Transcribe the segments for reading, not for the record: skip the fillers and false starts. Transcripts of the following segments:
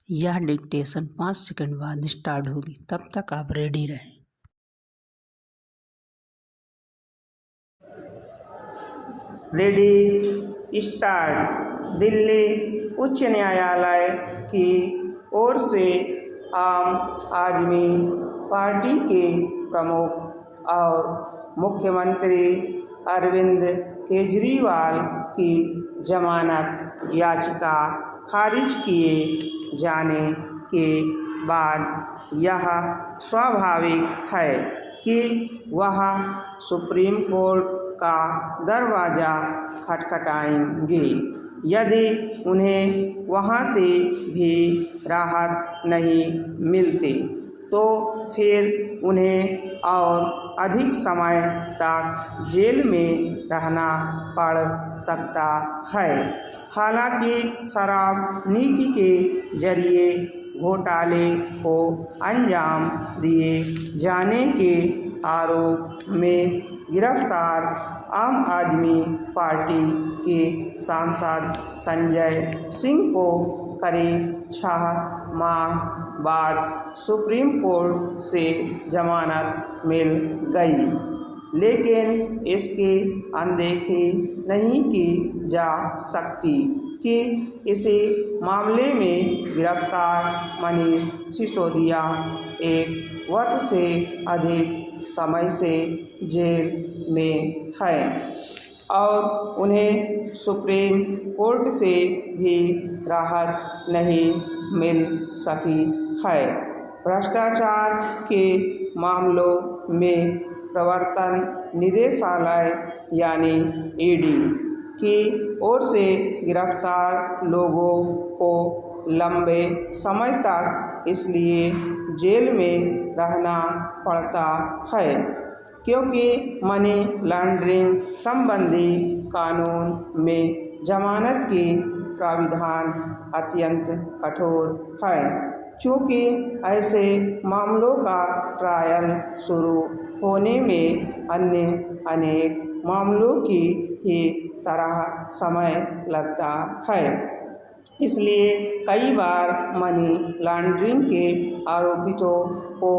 यह dictation 5 second बाद start होगी, तब तक आप रेडी रहें। Ready start. दिल्ली उच्च न्यायालय की ओर से आम आदमी पार्टी के प्रमुख और मुख्यमंत्री अरविंद केजरीवाल की जमानत याचिका खारिज किए जाने के बाद यह स्वाभाविक है कि वह सुप्रीम कोर्ट का दरवाज़ा खटखटाएंगे। यदि उन्हें वहां से भी राहत नहीं मिलती तो फिर उन्हें और अधिक समय तक जेल में रहना पड़ सकता है। हालांकि शराब नीति के जरिए घोटाले को अंजाम दिए जाने के आरोप में गिरफ्तार आम आदमी पार्टी के सांसद संजय सिंह को करीब 6 माह बाद सुप्रीम कोर्ट से जमानत मिल गई, लेकिन इसकी अनदेखी नहीं की जा सकती कि इसी मामले में गिरफ्तार मनीष सिसोदिया 1 वर्ष से अधिक समय से जेल में है और उन्हें सुप्रीम कोर्ट से भी राहत नहीं मिल सकी है। भ्रष्टाचार के मामलों में प्रवर्तन निदेशालय यानी ईडी की ओर से गिरफ्तार लोगों को लंबे समय तक इसलिए जेल में रहना पड़ता है क्योंकि मनी लॉन्ड्रिंग संबंधी कानून में जमानत की प्राविधान अत्यंत कठोर है। चूँकि ऐसे मामलों का ट्रायल शुरू होने में अन्य अनेक मामलों की ही तरह समय लगता है, इसलिए कई बार मनी लॉन्ड्रिंग के आरोपितों को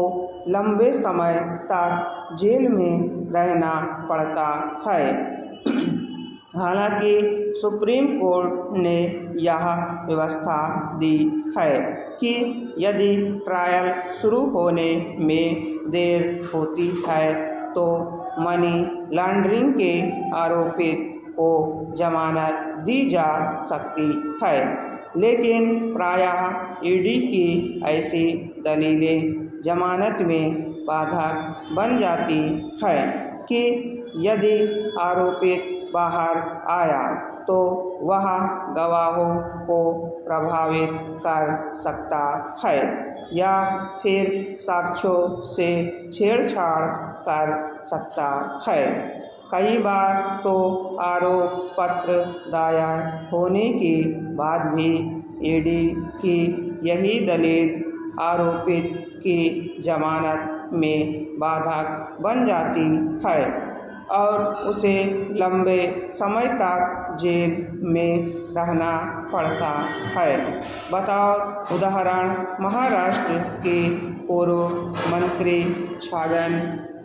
लंबे समय तक जेल में रहना पड़ता है। हालांकि सुप्रीम कोर्ट ने यह व्यवस्था दी है कि यदि ट्रायल शुरू होने में देर होती है तो मनी लॉन्ड्रिंग के आरोपित को जमानत दी जा सकती है, लेकिन प्रायः ईडी की ऐसी दलीलें जमानत में बाधक बन जाती है कि यदि आरोपित बाहर आया तो वह गवाहों को प्रभावित कर सकता है या फिर साक्ष्यों से छेड़छाड़ कर सकता है। कई बार तो आरोप पत्र दायर होने के बाद भी ईडी की यही दलील आरोपित की जमानत में बाधक बन जाती है और उसे लंबे समय तक जेल में रहना पड़ता है। बतौर उदाहरण, महाराष्ट्र के पूर्व मंत्री छगन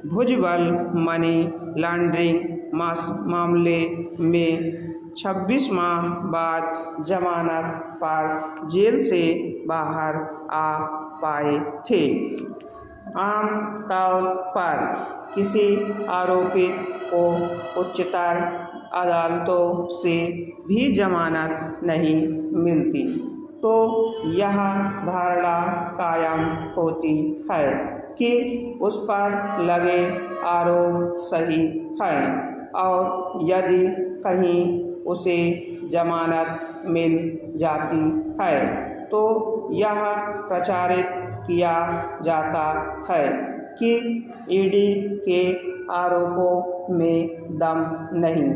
भुजबल मनी लॉन्ड्रिंग मामले में 26 माह बाद जमानत पर जेल से बाहर आ पाए थे। आम तौर पर किसी आरोपित को उच्चतर अदालतों से भी जमानत नहीं मिलती तो यह धारणा कायम होती है कि उस पर लगे आरोप सही हैं और यदि कहीं उसे जमानत मिल जाती है तो यह प्रचारित किया जाता है कि ईडी के आरोपों में दम नहीं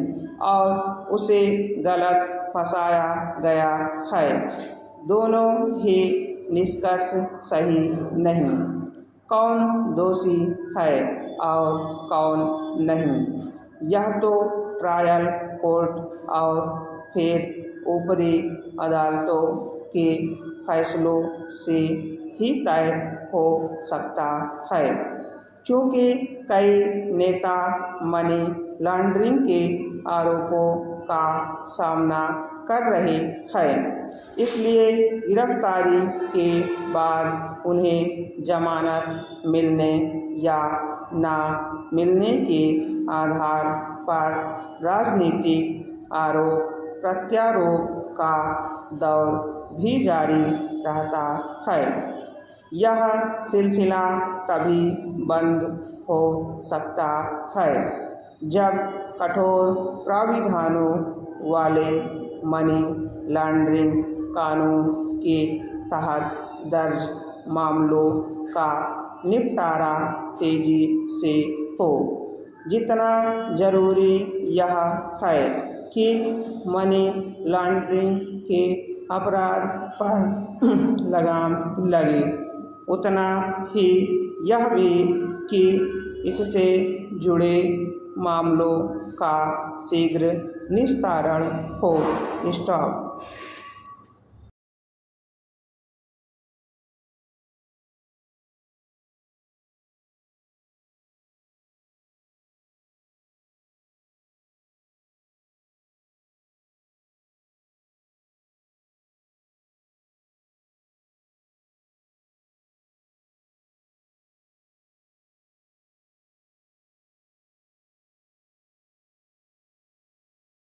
और उसे गलत फंसाया गया है। दोनों ही निष्कर्ष सही नहीं। कौन दोषी है और कौन नहीं, यह तो ट्रायल कोर्ट और फिर ऊपरी अदालतों के फैसलों से ही तय हो सकता है। चूँकि कई नेता मनी लॉन्ड्रिंग के आरोपों का सामना कर रहे हैं, इसलिए गिरफ्तारी के बाद उन्हें जमानत मिलने या ना मिलने के आधार पर राजनीतिक आरोप प्रत्यारोप का दौर भी जारी रहता है। यह सिलसिला तभी बंद हो सकता है जब कठोर प्राविधानों वाले मनी लॉन्ड्रिंग कानून के तहत दर्ज मामलों का निपटारा तेजी से हो। जितना ज़रूरी यह है कि मनी लॉन्ड्रिंग के अपराध पर लगाम लगे, उतना ही यह भी कि इससे जुड़े मामलों का शीघ्र निस्तारण हो। स्टॉप।